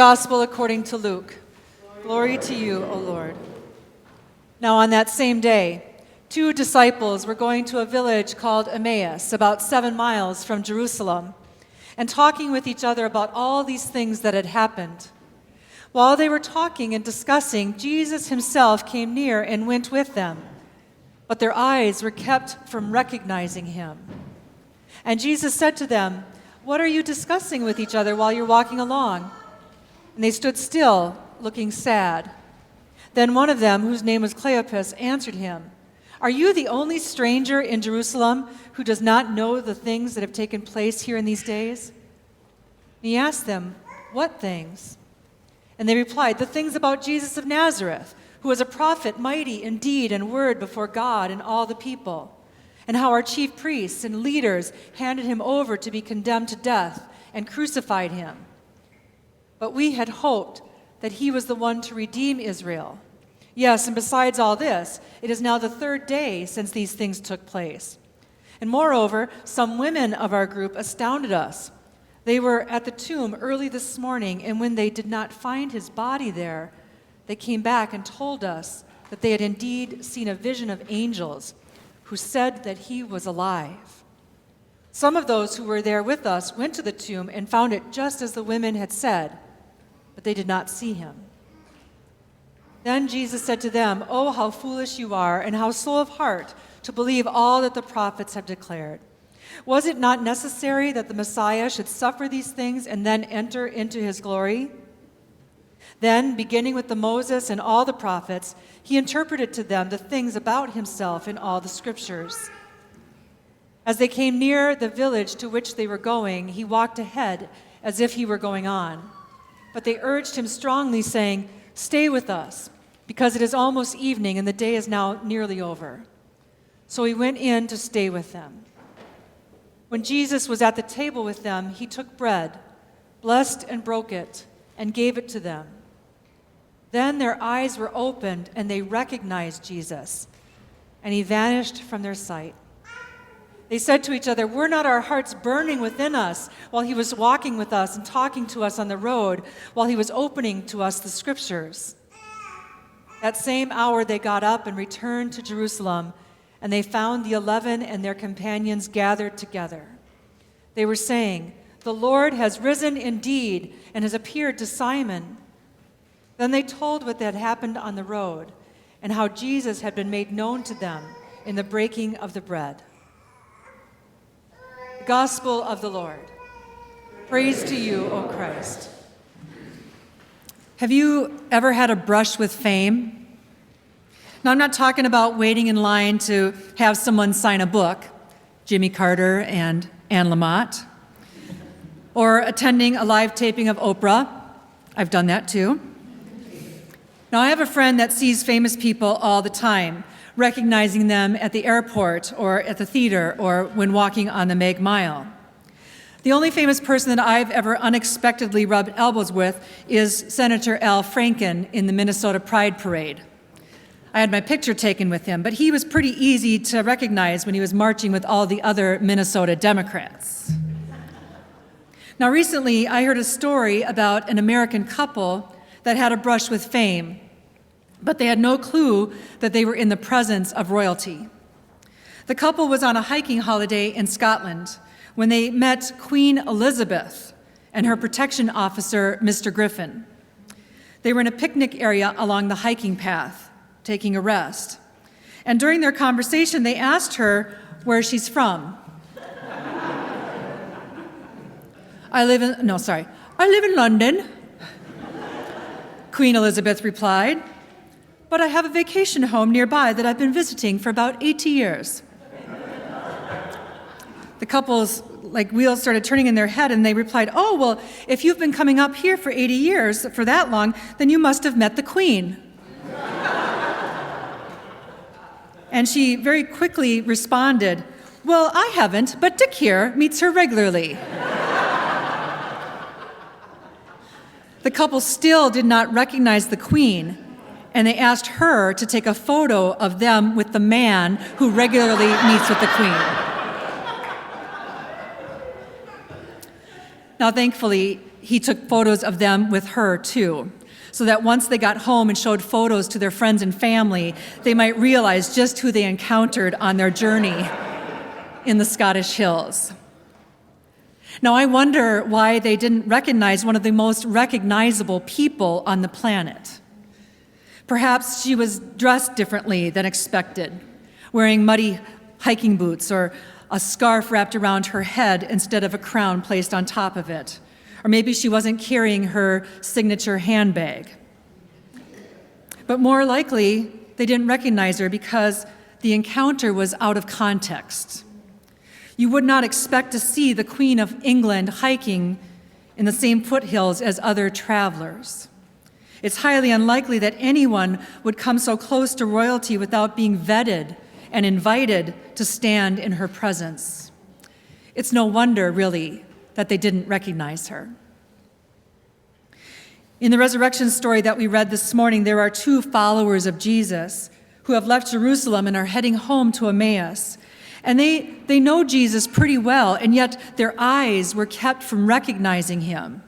Gospel according to Luke. Glory to you, O Lord. Now on that same day, 2 disciples were going to a village called Emmaus, about 7 miles from Jerusalem, and talking with each other about all these things that had happened. While they were talking and discussing, Jesus himself came near and went with them, but their eyes were kept from recognizing him. And Jesus said to them, "What are you discussing with each other while you're walking along?" And they stood still, looking sad. Then one of them, whose name was Cleopas, answered him, "Are you the only stranger in Jerusalem who does not know the things that have taken place here in these days?" And he asked them, "What things?" And they replied, "The things about Jesus of Nazareth, who was a prophet, mighty in deed and word before God and all the people, and how our chief priests and leaders handed him over to be condemned to death and crucified him. But we had hoped that he was the one to redeem Israel. Yes, and besides all this, it is now the 3rd day since these things took place. And moreover, some women of our group astounded us. They were at the tomb early this morning, and when they did not find his body there, they came back and told us that they had indeed seen a vision of angels who said that he was alive. Some of those who were there with us went to the tomb and found it just as the women had said, but they did not see him." Then Jesus said to them, "Oh, how foolish you are, and how slow of heart to believe all that the prophets have declared. Was it not necessary that the Messiah should suffer these things and then enter into his glory?" Then, beginning with Moses and all the prophets, he interpreted to them the things about himself in all the scriptures. As they came near the village to which they were going, he walked ahead as if he were going on. But they urged him strongly, saying, "Stay with us, because it is almost evening and the day is now nearly over." So he went in to stay with them. When Jesus was at the table with them, he took bread, blessed and broke it, and gave it to them. Then their eyes were opened, and they recognized Jesus, and he vanished from their sight. They said to each other, "Were not our hearts burning within us while he was walking with us and talking to us on the road, while he was opening to us the scriptures?" That same hour they got up and returned to Jerusalem, and they found the 11 and their companions gathered together. They were saying, "The Lord has risen indeed and has appeared to Simon." Then they told what had happened on the road and how Jesus had been made known to them in the breaking of the bread. The Gospel of the Lord. Praise to you, O Christ. Have you ever had a brush with fame? Now, I'm not talking about waiting in line to have someone sign a book, Jimmy Carter and Anne Lamott, or attending a live taping of Oprah. I've done that too. Now, I have a friend that sees famous people all the time, recognizing them at the airport or at the theater or when walking on the Meg Mile. The only famous person that I've ever unexpectedly rubbed elbows with is Senator Al Franken in the Minnesota Pride Parade. I had my picture taken with him, but he was pretty easy to recognize when he was marching with all the other Minnesota Democrats. Now, recently, I heard a story about an American couple that had a brush with fame, but they had no clue that they were in the presence of royalty. The couple was on a hiking holiday in Scotland when they met Queen Elizabeth and her protection officer, Mr. Griffin. They were in a picnic area along the hiking path, taking a rest. And during their conversation, they asked her where she's from. I live in London, Queen Elizabeth replied, "but I have a vacation home nearby that I've been visiting for about 80 years. The couple's wheels started turning in their head, and they replied, "Oh, well, if you've been coming up here for 80 years, for that long, then you must have met the Queen." And she very quickly responded, "Well, I haven't, but Dick here meets her regularly." The couple still did not recognize the Queen, and they asked her to take a photo of them with the man who regularly meets with the Queen. Now, thankfully, he took photos of them with her too, so that once they got home and showed photos to their friends and family, they might realize just who they encountered on their journey in the Scottish hills. Now, I wonder why they didn't recognize one of the most recognizable people on the planet. Perhaps she was dressed differently than expected, wearing muddy hiking boots or a scarf wrapped around her head instead of a crown placed on top of it. Or maybe she wasn't carrying her signature handbag. But more likely, they didn't recognize her because the encounter was out of context. You would not expect to see the Queen of England hiking in the same foothills as other travelers. It's highly unlikely that anyone would come so close to royalty without being vetted and invited to stand in her presence. It's no wonder, really, that they didn't recognize her. In the resurrection story that we read this morning, there are two followers of Jesus who have left Jerusalem and are heading home to Emmaus. And they know Jesus pretty well, and yet their eyes were kept from recognizing him.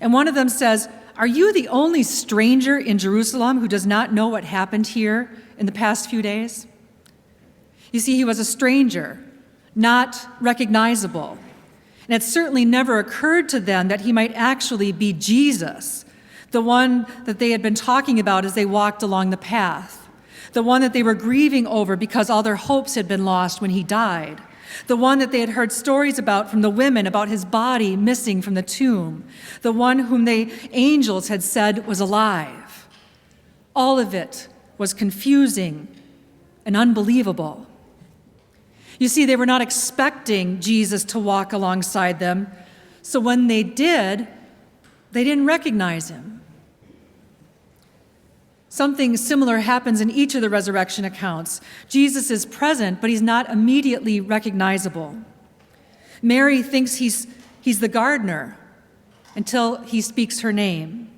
And one of them says, "Are you the only stranger in Jerusalem who does not know what happened here in the past few days?" You see, he was a stranger, not recognizable. And it certainly never occurred to them that he might actually be Jesus, the one that they had been talking about as they walked along the path. The one that they were grieving over because all their hopes had been lost when he died. The one that they had heard stories about from the women about his body missing from the tomb. The one whom the angels had said was alive. All of it was confusing and unbelievable. You see, they were not expecting Jesus to walk alongside them, so when they did, they didn't recognize him. Something similar happens in each of the resurrection accounts. Jesus is present, but he's not immediately recognizable. Mary thinks he's the gardener until he speaks her name.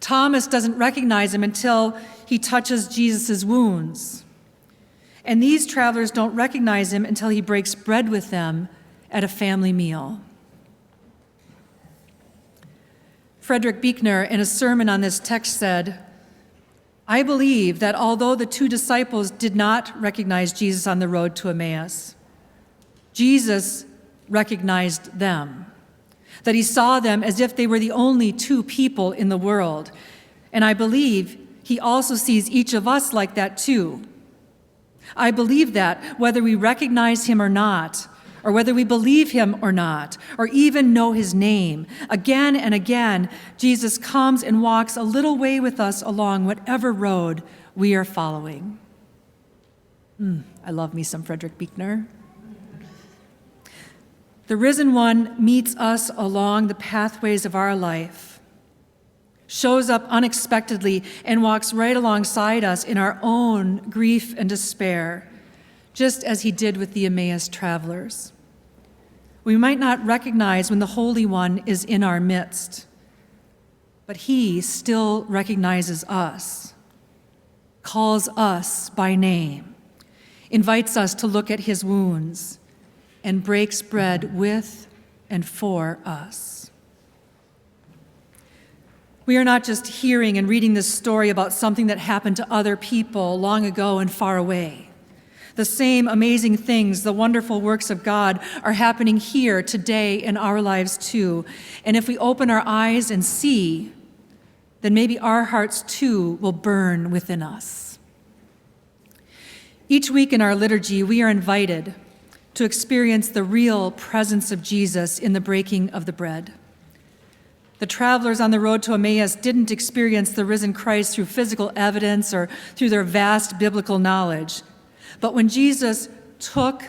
Thomas doesn't recognize him until he touches Jesus' wounds. And these travelers don't recognize him until he breaks bread with them at a family meal. Frederick Buechner, in a sermon on this text, said, "I believe that although the two disciples did not recognize Jesus on the road to Emmaus, Jesus recognized them, that he saw them as if they were the only two people in the world. And I believe he also sees each of us like that too. I believe that whether we recognize him or not, or whether we believe him or not, or even know his name, again and again, Jesus comes and walks a little way with us along whatever road we are following." I love me some Frederick Buechner. The risen one meets us along the pathways of our life, shows up unexpectedly, and walks right alongside us in our own grief and despair, just as he did with the Emmaus travelers. We might not recognize when the Holy One is in our midst, but he still recognizes us, calls us by name, invites us to look at his wounds, and breaks bread with and for us. We are not just hearing and reading this story about something that happened to other people long ago and far away. The same amazing things, the wonderful works of God, are happening here today in our lives too. And if we open our eyes and see, then maybe our hearts too will burn within us. Each week in our liturgy, we are invited to experience the real presence of Jesus in the breaking of the bread. The travelers on the road to Emmaus didn't experience the risen Christ through physical evidence or through their vast biblical knowledge. But when Jesus took,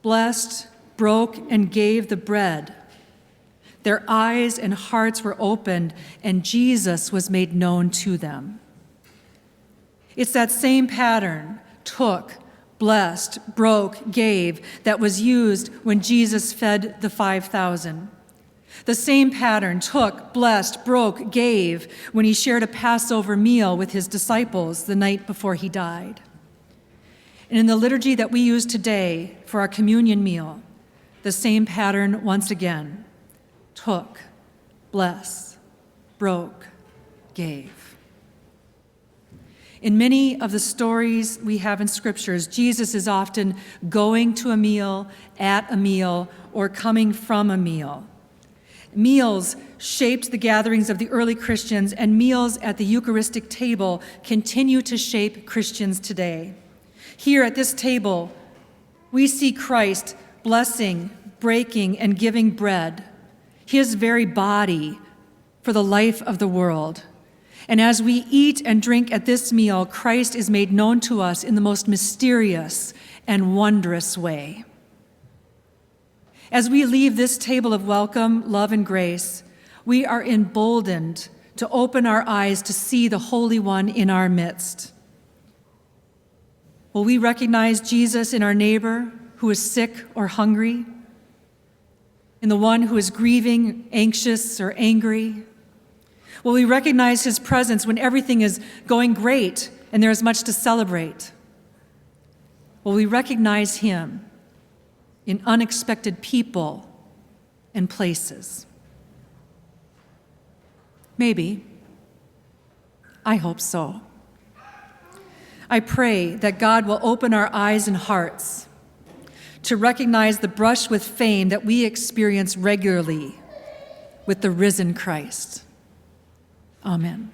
blessed, broke, and gave the bread, their eyes and hearts were opened, and Jesus was made known to them. It's that same pattern, took, blessed, broke, gave, that was used when Jesus fed the 5,000. The same pattern, took, blessed, broke, gave, when he shared a Passover meal with his disciples the night before he died. And in the liturgy that we use today for our communion meal, the same pattern once again, took, bless, broke, gave. In many of the stories we have in scriptures, Jesus is often going to a meal, at a meal, or coming from a meal. Meals shaped the gatherings of the early Christians, and meals at the Eucharistic table continue to shape Christians today. Here at this table, we see Christ blessing, breaking, and giving bread, his very body, for the life of the world. And as we eat and drink at this meal, Christ is made known to us in the most mysterious and wondrous way. As we leave this table of welcome, love, and grace, we are emboldened to open our eyes to see the Holy One in our midst. Will we recognize Jesus in our neighbor who is sick or hungry, in the one who is grieving, anxious, or angry? Will we recognize his presence when everything is going great and there is much to celebrate? Will we recognize him in unexpected people and places? Maybe. I hope so. I pray that God will open our eyes and hearts to recognize the brush with fame that we experience regularly with the risen Christ. Amen.